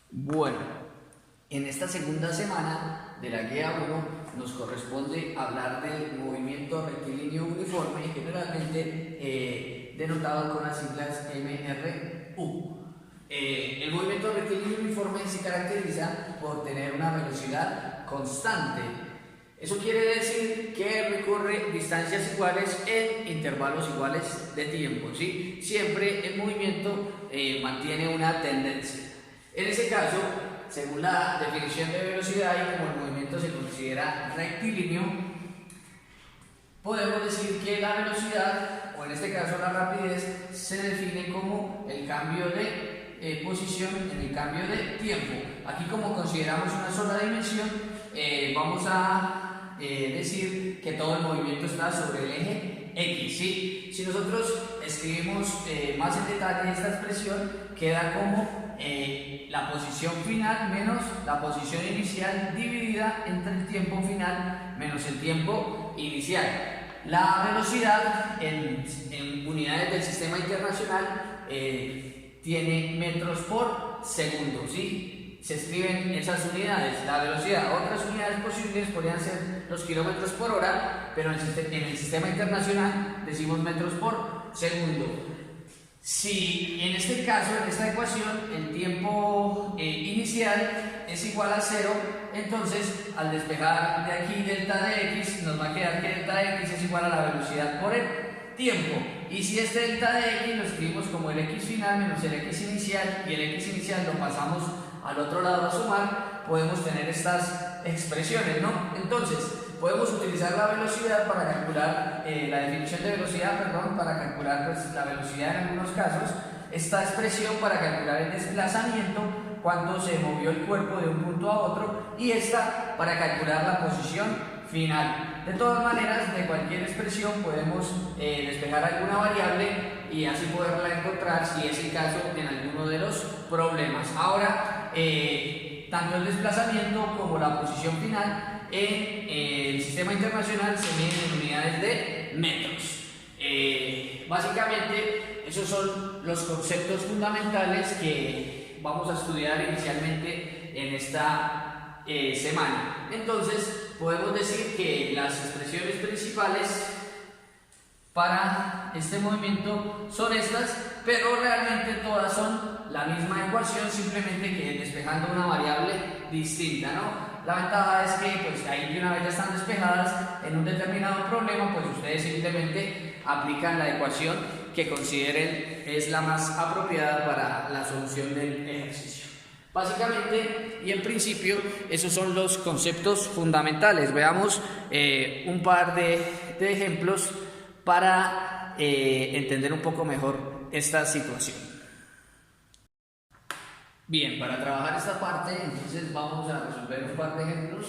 Bueno, en esta segunda semana de la guía 1 nos corresponde hablar del movimiento rectilíneo uniforme, generalmente denotado con las siglas MRU. El movimiento rectilíneo uniforme se caracteriza por tener una velocidad constante. Eso quiere decir que recorre distancias iguales en intervalos iguales de tiempo, ¿sí? Siempre el movimiento mantiene una tendencia. En ese caso, según la definición de velocidad y como el movimiento se considera rectilíneo, podemos decir que la velocidad, o en este caso la rapidez, se define como el cambio de posición en el cambio de tiempo. Aquí, como consideramos una sola dimensión, vamos a decir que todo el movimiento está sobre el eje X, ¿sí? Si nosotros escribimos más en detalle esta expresión, queda como la posición final menos la posición inicial dividida entre el tiempo final menos el tiempo inicial. La velocidad en unidades del sistema internacional tiene metros por segundo, ¿sí? Se escriben esas unidades, la velocidad. Otras unidades posibles podrían ser los kilómetros por hora, pero en el sistema internacional decimos metros por segundo. Si en este caso, en esta ecuación, el tiempo inicial es igual a 0, entonces al despejar de aquí delta de x, nos va a quedar que delta de x es igual a la velocidad por el tiempo. Y si este delta de x lo escribimos como el x final menos el x inicial, y el x inicial lo pasamos al otro lado a sumar, podemos tener estas expresiones, ¿no? Entonces, podemos utilizar la velocidad para calcular, la definición de velocidad, perdón, para calcular pues, la velocidad en algunos casos, esta expresión para calcular el desplazamiento, cuando se movió el cuerpo de un punto a otro, y esta para calcular la posición final. De todas maneras, de cualquier expresión podemos despejar alguna variable y así poderla encontrar si es el caso en alguno de los problemas. Ahora, tanto el desplazamiento como la posición final en el sistema internacional se miden en unidades de metros. Básicamente, esos son los conceptos fundamentales que vamos a estudiar inicialmente en esta semana. Entonces, podemos decir que las expresiones principales para este movimiento son estas, pero realmente todas son la misma ecuación, simplemente que despejando una variable distinta, ¿no? La ventaja es que pues ahí de una vez ya están despejadas en un determinado problema, pues ustedes simplemente aplican la ecuación que consideren es la más apropiada para la solución del ejercicio. Básicamente y en principio esos son los conceptos fundamentales. Veamos un par de ejemplos para entender un poco mejor esta situación. Bien, para trabajar esta parte, entonces vamos a resolver un par de ejemplos.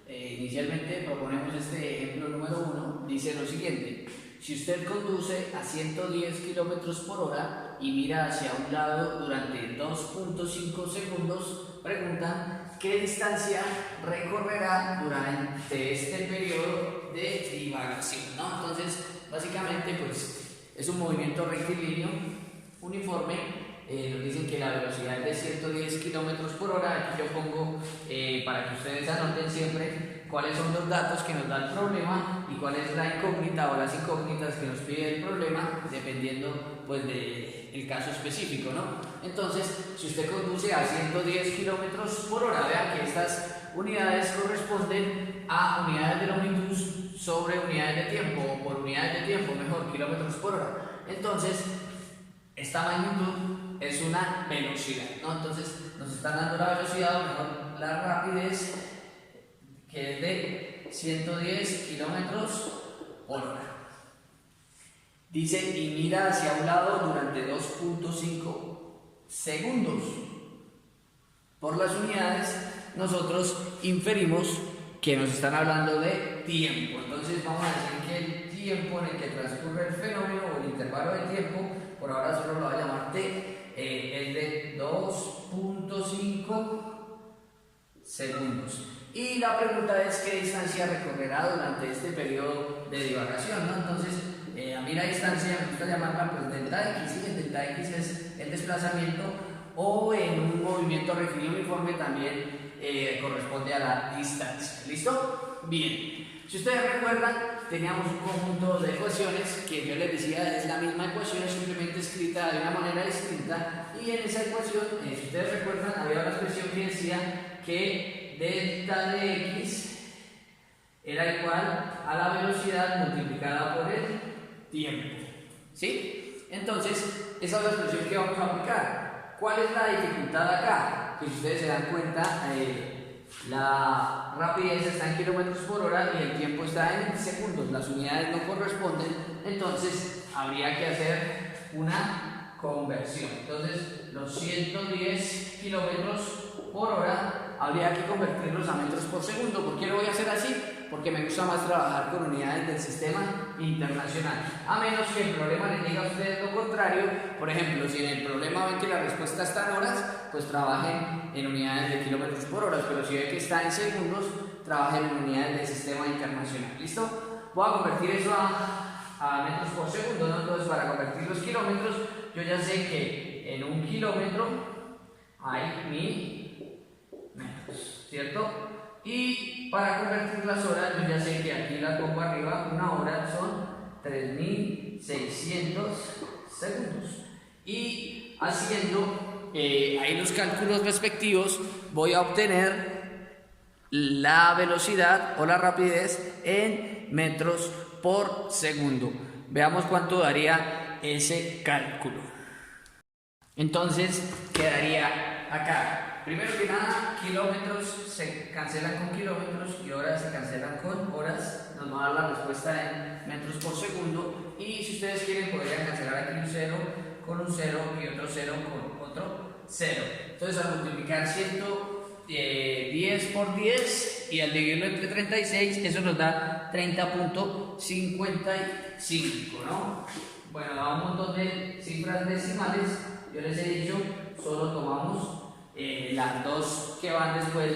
Inicialmente proponemos este ejemplo número 1. Dice lo siguiente: si usted conduce a 110 km por hora y mira hacia un lado durante 2.5 segundos, preguntan qué distancia recorrerá durante este periodo de divagación, ¿no? Entonces, básicamente, pues es un movimiento rectilíneo uniforme. Nos dicen que la velocidad es de 110 km por hora. Aquí yo pongo para que ustedes anoten siempre cuáles son los datos que nos da el problema y cuál es la incógnita o las incógnitas que nos pide el problema, dependiendo pues del caso específico, ¿no? Entonces, si usted conduce a 110 km por hora, vean que estas unidades corresponden a unidades de longitud sobre unidades de tiempo, o por unidades de tiempo, mejor, kilómetros por hora. Entonces, esta magnitud es una velocidad, ¿no? Entonces nos están dando la velocidad, o mejor la rapidez, que es de 110 kilómetros por hora. Dice, y mira hacia un lado durante 2.5 segundos. Por las unidades, nosotros inferimos que nos están hablando de tiempo. Entonces vamos a decir que el tiempo en el que transcurre el fenómeno, o el intervalo de tiempo, por ahora solo lo voy a llamar T, es de 2.5 segundos. Y la pregunta es qué distancia recorrerá durante este periodo de divagación, ¿no? Entonces, a mí la distancia me gusta llamarla pues delta x, ¿sí? El delta x es el desplazamiento o en un movimiento rectilíneo uniforme también corresponde a la distancia. ¿Listo? Bien. Si ustedes recuerdan, teníamos un conjunto de ecuaciones que yo les decía es la misma ecuación, simplemente escrita de una manera distinta, y en esa ecuación, si ustedes recuerdan, había una expresión que decía que delta de x era igual a la velocidad multiplicada por el tiempo. ¿Sí? Entonces, esa es la expresión que vamos a aplicar. ¿Cuál es la dificultad acá? Que si ustedes se dan cuenta, la rapidez está en kilómetros por hora y el tiempo está en segundos. Las unidades no corresponden, entonces habría que hacer una conversión. Entonces, los 110 kilómetros por hora habría que convertirlos a metros por segundo. ¿Por qué lo voy a hacer así? Porque me gusta más trabajar con unidades del sistema internacional. A menos que el problema les diga a ustedes lo contrario. Por ejemplo, si en el problema ven que la respuesta está en horas, pues trabajen en unidades de kilómetros por hora. Pero si ven que está en segundos, trabajen en unidades del sistema internacional. ¿Listo? Voy a convertir eso a metros por segundo, ¿no? Entonces, para convertir los kilómetros, yo ya sé que en un kilómetro hay 1000 metros, ¿cierto? Y para convertir las horas, yo ya sé que aquí las pongo arriba, una hora son 3600 segundos. Y haciendo ahí los cálculos respectivos, voy a obtener la velocidad o la rapidez en metros por segundo. Veamos cuánto daría ese cálculo. Entonces quedaría acá. Primero que nada, kilómetros se cancelan con kilómetros y horas se cancelan con horas. Nos va a dar la respuesta en metros por segundo. Y si ustedes quieren, podrían cancelar aquí un 0 con un 0 y otro 0 con otro 0. Entonces, al multiplicar 110 por 10 y al dividirlo entre 36, eso nos da 30.55, ¿no? Bueno, da un montón de cifras decimales. Yo les he dicho, solo tomamos las dos que van después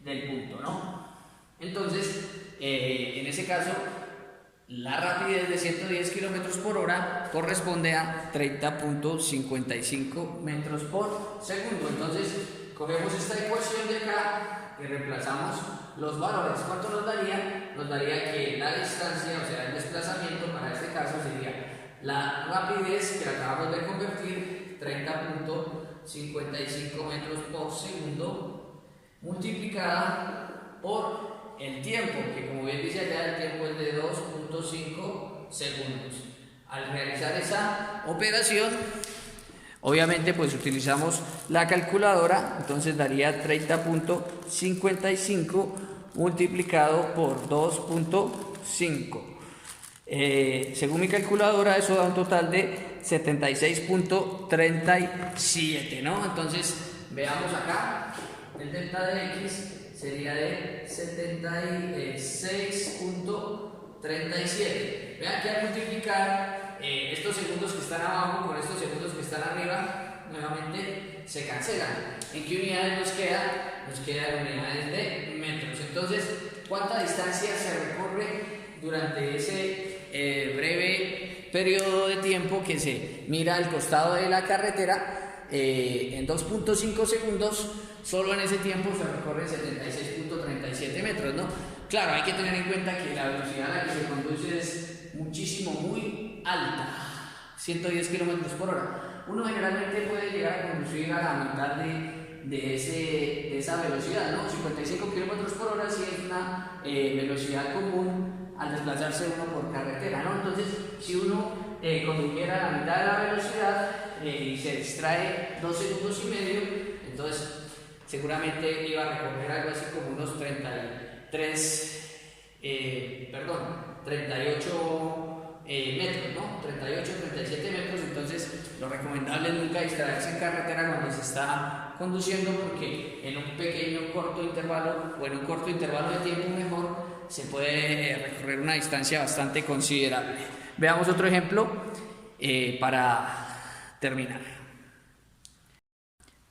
del punto, ¿no? Entonces, en ese caso, la rapidez de 110 kilómetros por hora corresponde a 30.55 metros por segundo. Entonces, cogemos esta ecuación de acá y reemplazamos los valores. ¿Cuánto nos daría? Nos daría que la distancia, o sea, el desplazamiento para este caso sería la rapidez que la acabamos de convertir, 30.55 metros por segundo, multiplicada por el tiempo, que como bien dice allá, el tiempo es de 2.5 segundos. Al realizar esa operación, obviamente pues utilizamos la calculadora, entonces daría 30.55 multiplicado por 2.5. Según mi calculadora, eso da un total de 76.37, ¿no? Entonces, veamos acá, el delta de x sería de 76.37. Vean que al multiplicar estos segundos que están abajo con estos segundos que están arriba, nuevamente se cancelan. ¿En qué unidades nos queda? Nos quedan unidades de metros. Entonces, ¿cuánta distancia se recorre durante ese breve periodo de tiempo que se mira al costado de la carretera? En 2.5 segundos, solo en ese tiempo se recorre 76.37 metros, ¿no? Claro, hay que tener en cuenta que la velocidad a la que se conduce es muchísimo, muy alta, 110 kilómetros por hora. Uno generalmente puede llegar a conducir a la mitad de esa velocidad, ¿no? 55 kilómetros por hora sí es una velocidad común al desplazarse uno por carretera, ¿no? Entonces, si uno condujera a la mitad de la velocidad y se distrae 2 segundos y medio, entonces seguramente iba a recorrer algo así como unos 38 metros, ¿no? 38, 37 metros. Entonces, lo recomendable es nunca distraerse en carretera cuando se está conduciendo, porque en un pequeño corto intervalo o en un corto intervalo de tiempo mejor se puede recorrer una distancia bastante considerable. Veamos otro ejemplo para terminar.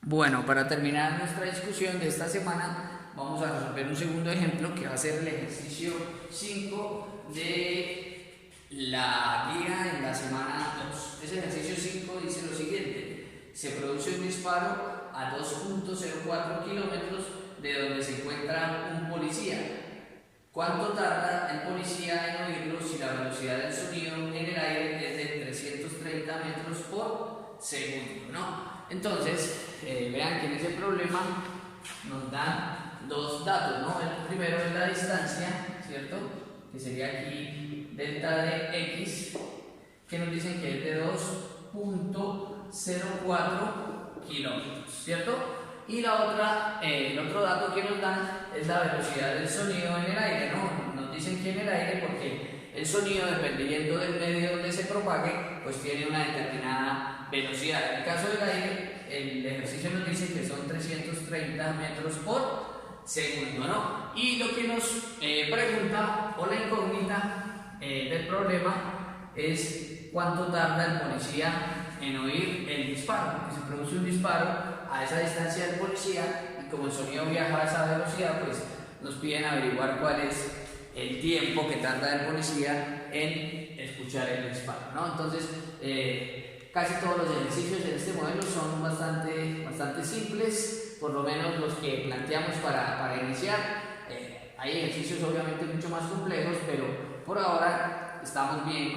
Bueno, para terminar nuestra discusión de esta semana, vamos a resolver un segundo ejemplo que va a ser el ejercicio 5 de la guía en la semana 2. Ese ejercicio 5 dice lo siguiente: se produce un disparo a 2.04 kilómetros de donde se encuentra un policía. ¿Cuánto tarda el policía en oírlo si la velocidad del sonido en el aire es de 330 metros por segundo, ¿no? Entonces, vean que en ese problema nos dan dos datos, ¿no? El primero es la distancia, ¿cierto? Que sería aquí delta de x, que nos dicen que es de 2.04 kilómetros, ¿cierto? Y el otro dato que nos dan es la velocidad del sonido en el aire, ¿no? Nos dicen que en el aire porque el sonido, dependiendo del medio donde se propague, pues tiene una determinada velocidad. En el caso del aire, el ejercicio nos dice que son 330 metros por segundo, ¿no? Y lo que nos pregunta, o la incógnita del problema, es cuánto tarda el policía en oír el disparo, porque se produce un disparo a esa distancia del policía y como el sonido viaja a esa velocidad, pues nos piden averiguar cuál es el tiempo que tarda el policía en escuchar el disparo, ¿no? Entonces, casi todos los ejercicios en este modelo son bastante simples, por lo menos los que planteamos para iniciar. Hay ejercicios obviamente mucho más complejos, pero por ahora estamos bien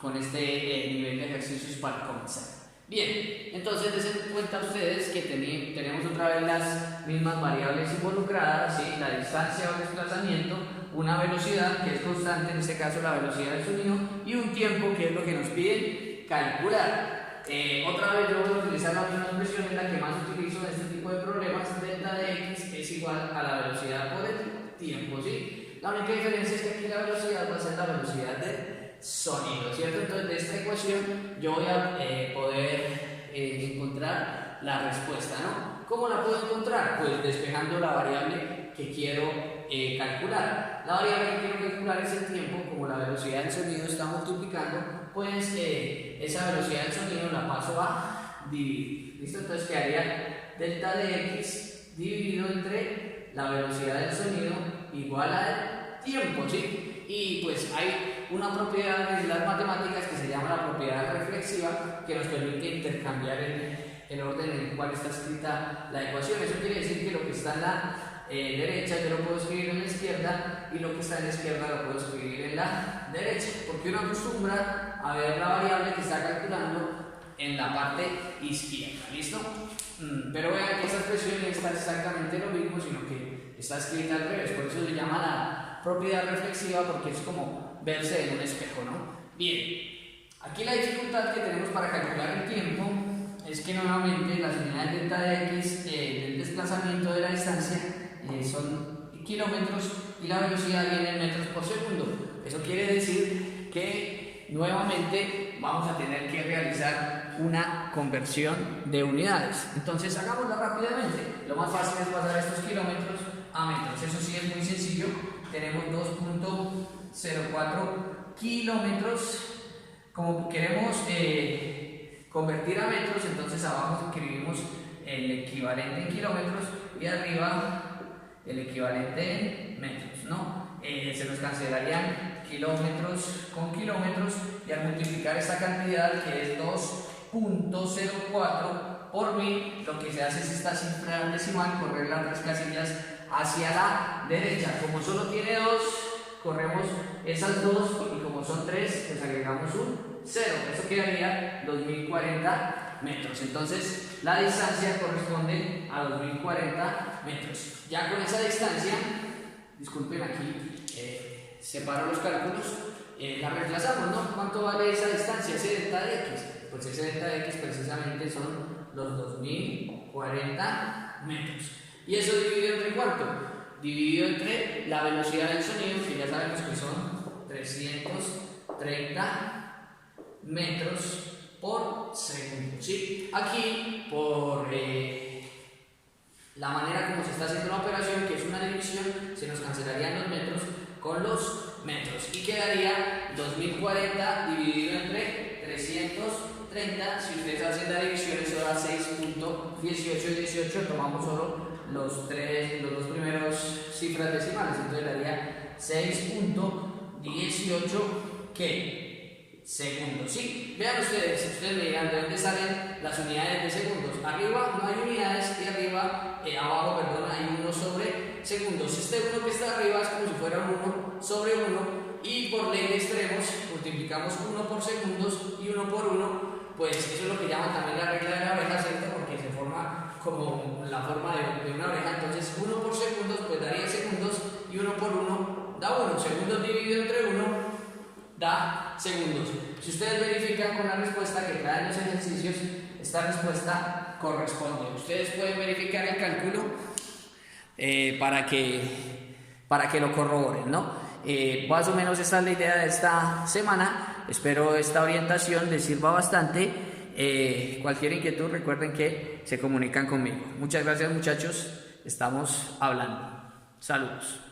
con este nivel de ejercicios para comenzar. Bien, entonces den cuenta ustedes que tenemos otra vez las mismas variables involucradas, ¿sí? La distancia o desplazamiento, una velocidad que es constante, en este caso la velocidad del sonido, y un tiempo que es lo que nos piden calcular. Otra vez yo voy a utilizar la misma expresión, en la que más utilizo en este tipo de problemas. Delta de x es igual a la velocidad por el tiempo, ¿sí? La única diferencia es que aquí la velocidad va a ser la velocidad del sonido, ¿cierto? Entonces de esta ecuación yo voy a poder encontrar la respuesta, ¿no? ¿Cómo la puedo encontrar? Pues despejando la variable que quiero calcular. La variable que quiero calcular es el tiempo. Como la velocidad del sonido está multiplicando, pues esa velocidad del sonido la paso a dividir, ¿listo? Entonces quedaría delta de x dividido entre la velocidad del sonido igual al tiempo, ¿sí? Y pues hay una propiedad en las matemáticas que se llama la propiedad reflexiva, que nos permite intercambiar el orden en el cual está escrita la ecuación. Eso quiere decir que lo que está en la derecha yo lo puedo escribir en la izquierda, y lo que está en la izquierda lo puedo escribir en la derecha, porque uno acostumbra a ver la variable que está calculando en la parte izquierda, ¿listo? Pero vean que esta expresión no está exactamente lo mismo, sino que está escrita al revés. Por eso se llama la propiedad reflexiva, porque es como verse en un espejo, ¿no? Bien, aquí la dificultad que tenemos para calcular el tiempo es que nuevamente las unidades delta de x del desplazamiento de la distancia son kilómetros y la velocidad viene en metros por segundo. Eso quiere decir que nuevamente vamos a tener que realizar una conversión de unidades. Entonces hagámosla rápidamente. Lo más fácil es pasar estos kilómetros a metros. Eso sí es muy sencillo. Tenemos 2.04 kilómetros. Como queremos convertir a metros, entonces abajo escribimos el equivalente en kilómetros y arriba el equivalente en metros, ¿no? Se nos cancelarían kilómetros con kilómetros, y al multiplicar esta cantidad, que es 2.04 por 1000, lo que se hace es esta cifra decimal, correr las tres casillas hacia la derecha. Como solo tiene 2, corremos esas 2, y como son 3, pues agregamos un 0. Eso quedaría 2040 metros. Entonces la distancia corresponde a 2040 metros. Ya con esa distancia, disculpen, aquí separo los cálculos, la reemplazamos, ¿no? ¿Cuánto vale esa distancia, ese delta de x? Pues ese delta de x precisamente son los 2040 metros. ¿Y eso dividido entre cuánto? Dividido entre la velocidad del sonido, que ya sabemos que son 330 metros por segundo, ¿sí? Aquí, por la manera como se está haciendo la operación, que es una división, se nos cancelarían los metros con los metros, y quedaría 2040 dividido entre 330. Si ustedes hacen la división, eso da 6.1818. Tomamos solo los dos primeros cifras decimales, entonces daría 6.18 ¿qué? segundos. ¿Sí? Vean ustedes me dirán de dónde salen las unidades de segundos. Arriba no hay unidades y abajo, perdón, hay 1 sobre segundos. Este 1 que está arriba es como si fuera un 1 sobre 1 y por ley de extremos multiplicamos 1 por segundos y 1 por 1, pues eso es lo que llaman también la regla de la oreja, ¿cierto? Porque se forma como la forma de una oreja. Entonces 1 por segundos pues daría segundos y 1 por 1 da 1. Segundos dividido entre 1 da segundos. Si ustedes verifican con la respuesta que traen los ejercicios, esta respuesta corresponde. Ustedes pueden verificar el cálculo para que lo corroboren, ¿no? Más o menos esta es la idea de esta semana. Espero esta orientación les sirva bastante. Cualquier inquietud, recuerden que se comunican conmigo. Muchas gracias, muchachos. Estamos hablando. Saludos.